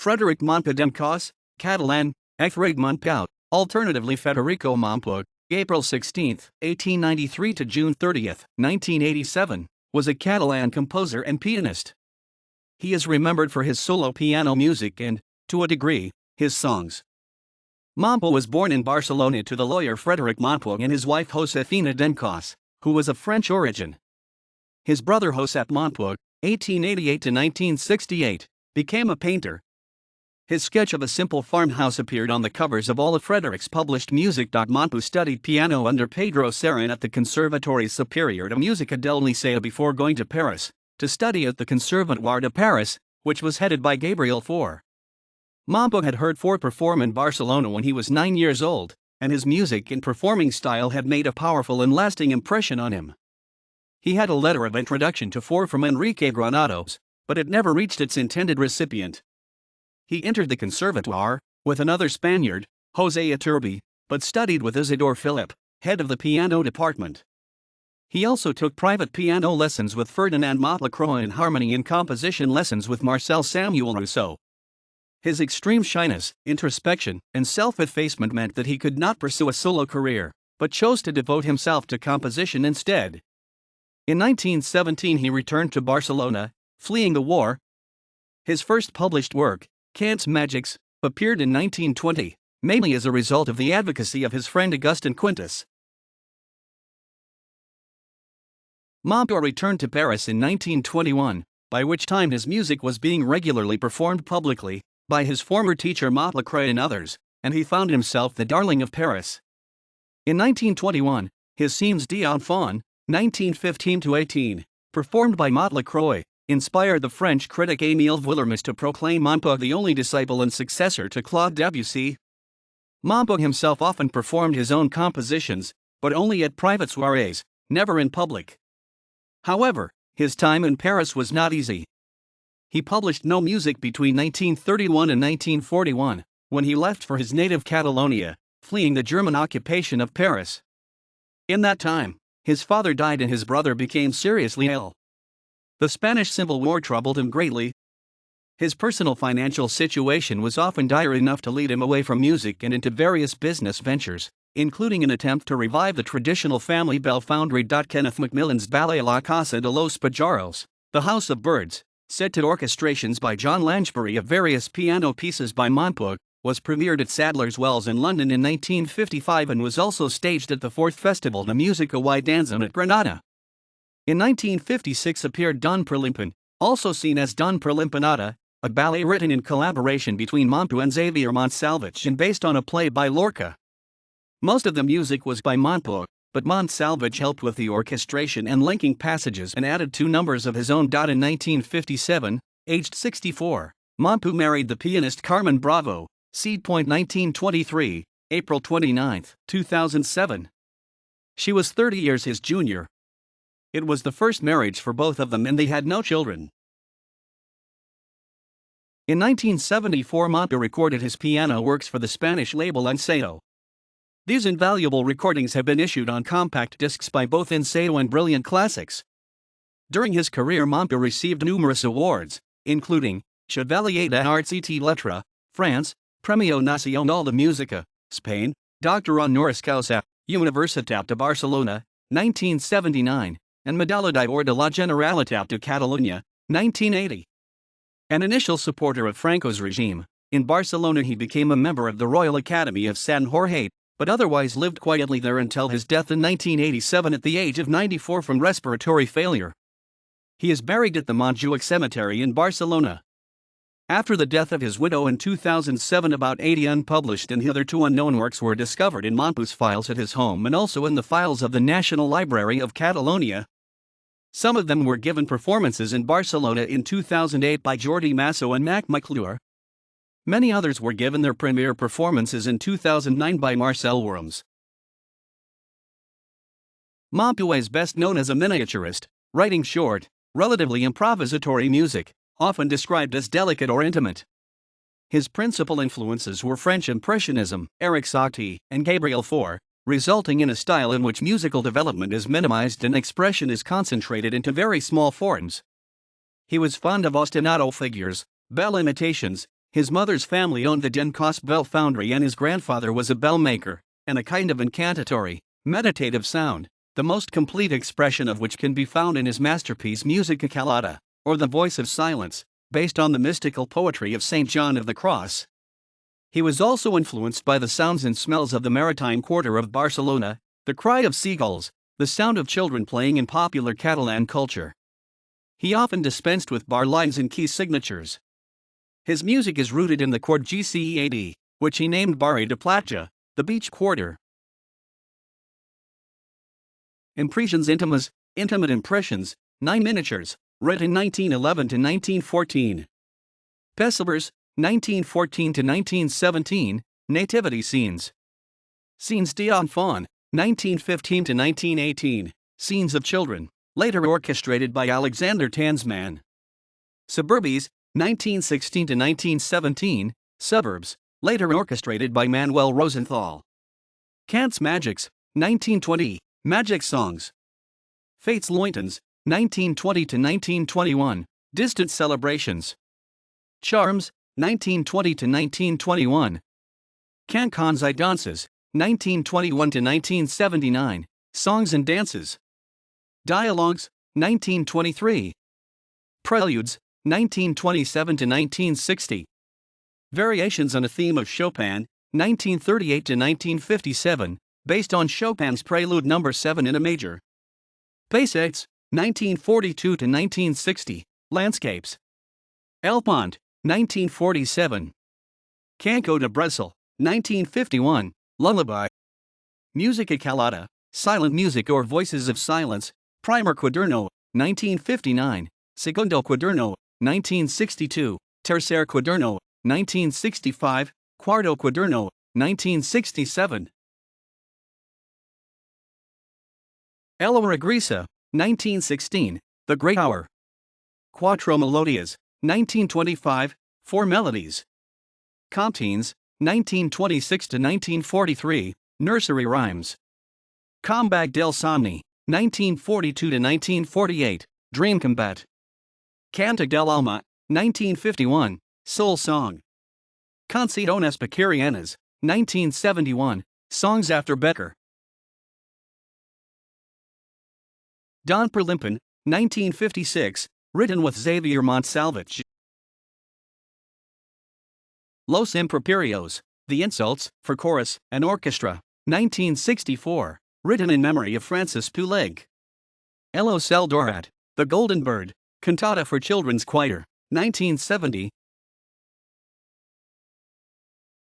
Frederic Mompou Dencausse, Catalan, f'r^əğ Mompou, alternatively Federico Mompou, April 16, 1893 to June 30, 1987, was a Catalan composer and pianist. He is remembered for his solo piano music and, to a degree, his songs. Mompou was born in Barcelona to the lawyer Frederic Mompou and his wife Josefina Dencausse, who was of French origin. His brother Josep Mompou, 1888 to 1968, became a painter. His sketch of a simple farmhouse appeared on the covers of all of Frederic's published music. Mompou studied piano under Pedro Serran at the Conservatoire Supérieur de Musique del Lycée before going to Paris to study at the Conservatoire de Paris, which was headed by Gabriel Fauré. Mompou had heard Fauré perform in Barcelona when he was 9 years old, and his music and performing style had made a powerful and lasting impression on him. He had a letter of introduction to Fauré from Enrique Granados, but it never reached its intended recipient. He entered the Conservatoire with another Spaniard, José Iturbi, but studied with Isidore Philip, head of the piano department. He also took private piano lessons with Ferdinand Montlecroix and harmony and composition lessons with Marcel Samuel Rousseau. His extreme shyness, introspection, and self-effacement meant that he could not pursue a solo career, but chose to devote himself to composition instead. In 1917 he returned to Barcelona, fleeing the war. His first published work, Cants Magics, appeared in 1920, mainly as a result of the advocacy of his friend Augustin Quintus. Mompou returned to Paris in 1921, by which time his music was being regularly performed publicly by his former teacher Montlecroix and others, and he found himself the darling of Paris. In 1921, his Scenes d'Enfants, 1915-18, performed by Montlecroix, inspired the French critic Émile Vuillermoz to proclaim Mompou the only disciple and successor to Claude Debussy. Mompou himself often performed his own compositions, but only at private soirees, never in public. However, his time in Paris was not easy. He published no music between 1931 and 1941, when he left for his native Catalonia, fleeing the German occupation of Paris. In that time, his father died and his brother became seriously ill. The Spanish Civil War troubled him greatly. His personal financial situation was often dire enough to lead him away from music and into various business ventures, including an attempt to revive the traditional family bell foundry. Kenneth Macmillan's ballet La Casa de los Pajaros, The House of Birds, set to orchestrations by John Lansbury of various piano pieces by Mompou, was premiered at Sadler's Wells in London in 1955 and was also staged at the 4th Festival de Música y Danza at Granada. In 1956 appeared Don Perlimpen, also seen as Don Perlimpenada, a ballet written in collaboration between Mompou and Xavier Montsalvich and based on a play by Lorca. Most of the music was by Mompou, but Montsalvich helped with the orchestration and linking passages and added 2 numbers of his own. In 1957, aged 64, Mompou married the pianist Carmen Bravo, seed point 1923, April 29, 2007. She was 30 years his junior. It was the first marriage for both of them and they had no children. In 1974 Mompou recorded his piano works for the Spanish label Enseo. These invaluable recordings have been issued on compact discs by both Enseo and Brilliant Classics. During his career Mompou received numerous awards, including Chevalier d'Arts et Lettres, France, Premio Nacional de Música, Spain, Doctor Honoris Causa, Universitat de Barcelona, 1979, and Medalla d'Or de la Generalitat de Catalunya, 1980. An initial supporter of Franco's regime, in Barcelona he became a member of the Royal Academy of San Jorge, but otherwise lived quietly there until his death in 1987 at the age of 94 from respiratory failure. He is buried at the Montjuic Cemetery in Barcelona. After the death of his widow in 2007, about 80 unpublished and hitherto unknown works were discovered in Mompou's files at his home and also in the files of the National Library of Catalonia. Some of them were given performances in Barcelona in 2008 by Jordi Masso and Mac McClure. Many others were given their premiere performances in 2009 by Marcel Worms. Mompou is best known as a miniaturist, writing short, relatively improvisatory music, often described as delicate or intimate. His principal influences were French Impressionism, Eric Satie, and Gabriel Fauré, resulting in a style in which musical development is minimized and expression is concentrated into very small forms. He was fond of ostinato figures, bell imitations, His mother's family owned the Dencausse bell foundry and his grandfather was a bell maker, and a kind of incantatory, meditative sound, the most complete expression of which can be found in his masterpiece Musica Calata, or The Voice of Silence, based on the mystical poetry of St. John of the Cross. He was also influenced by the sounds and smells of the maritime quarter of Barcelona, the cry of seagulls, the sound of children playing in popular Catalan culture. He often dispensed with bar lines and key signatures. His music is rooted in the chord GCEAD, which he named Barri de Platja, the beach quarter. Impressions Intimas, Intimate Impressions, 9 miniatures, written 1911 to 1914. Pesselbers, 1914 to 1917, Nativity Scenes. Scenes d'Enfants, 1915 to 1918, Scenes of Children, later orchestrated by Alexander Tansman. Suburbies, 1916 to 1917, Suburbs, later orchestrated by Manuel Rosenthal. Cants Magics, 1920, Magic Songs. Fates Lointains, 1920 to 1921, Distant Celebrations. Charms, 1920 to 1921. Cancans I Dances, 1921 to 1979, Songs and Dances. Dialogues, 1923. Preludes, 1927 to 1960. Variations on a theme of Chopin, 1938 to 1957, based on Chopin's Prelude No. 7 in a major. Paysates, 1942 to 1960, Landscapes. El Pont, 1947. Canco de Bresel, 1951, Lullaby. Musica Calata, Silent Music or Voices of Silence, Primer Quaderno, 1959, Segundo Quaderno, 1962, Tercer Quaderno, 1965, Quarto Quaderno, 1967. Ella Regresa, 1916, The Great Hour. Quattro Melodias, 1925, 4 Melodies. Comptines, 1926 to 1943, Nursery Rhymes. Combag del Somni, 1942 to 1948, Dream Combat. Canta del Alma, 1951, Soul Song. Canciones Bequerianas, 1971, Songs After Becker. Don Perlimpen, 1956, written with Xavier Montsalvich. Los Improperios, The Insults, for chorus and orchestra, 1964, written in memory of Francis Poulenc. Elos El Dorat, The Golden Bird, Cantata for Children's Choir, 1970.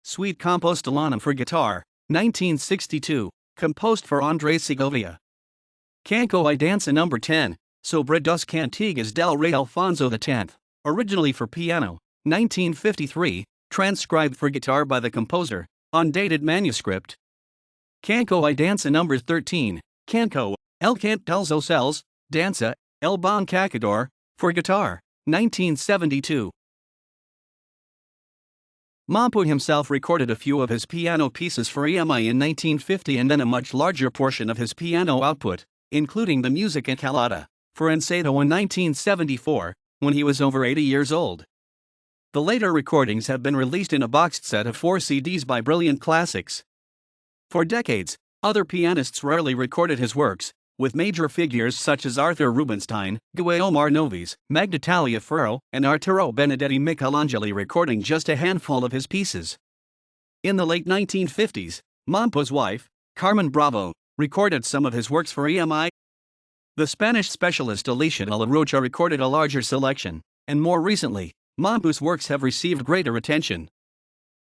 Suite Compostelanum for guitar, 1962, composed for Andrés Segovia. Canco y Danza No. 10, Sobre dos Cantigas del Rey Alfonso X, originally for piano, 1953, transcribed for guitar by the composer, undated manuscript. Canco y Danza No. 13, Canco, El Cant dels Ocells, Danza, El Bon Cacador, for guitar, 1972. Mompou himself recorded a few of his piano pieces for EMI in 1950 and then a much larger portion of his piano output, including the Musica Calata, for Ensayo in 1974, when he was over 80 years old. The later recordings have been released in a boxed set of 4 CDs by Brilliant Classics. For decades, other pianists rarely recorded his works, with major figures such as Arthur Rubinstein, Guillaume Arnovis, Magda Taliaferro, and Arturo Benedetti Michelangeli recording just a handful of his pieces. In the late 1950s, Mompou's wife, Carmen Bravo, recorded some of his works for EMI. The Spanish specialist Alicia de la Rocha recorded a larger selection, and more recently, Mompou's works have received greater attention.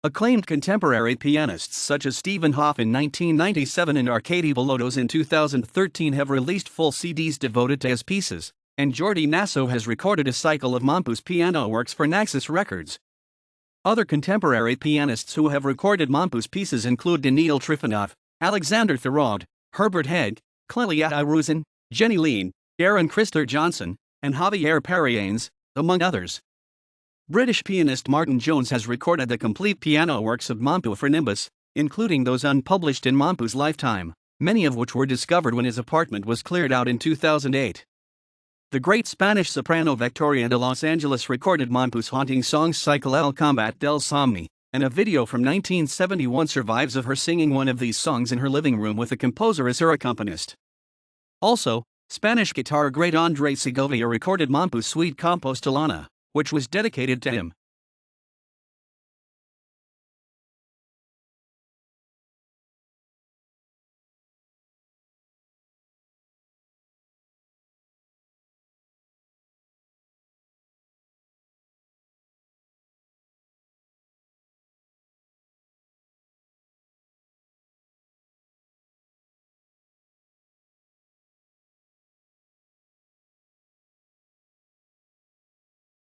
Acclaimed contemporary pianists such as Stephen Hoff in 1997 and Arkady Volodos in 2013 have released full CDs devoted to his pieces, and Jordi Nasso has recorded a cycle of Mompou's piano works for Naxos Records. Other contemporary pianists who have recorded Mompou's pieces include Daniil Trifonov, Alexander Thurod, Herbert Hegg, Clélia Irouzen, Jenny Lean, Aaron Krister Johnson, and Javier Perianes, among others. British pianist Martin Jones has recorded the complete piano works of Mompou for Nimbus, including those unpublished in Mompou's lifetime, many of which were discovered when his apartment was cleared out in 2008. The great Spanish soprano Victoria de Los Angeles recorded Mompou's haunting song Cycle El Combat del Somni, and a video from 1971 survives of her singing one of these songs in her living room with the composer as her accompanist. Also, Spanish guitar great Andrés Segovia recorded Mompou's Suite Compostelana, which was dedicated to him.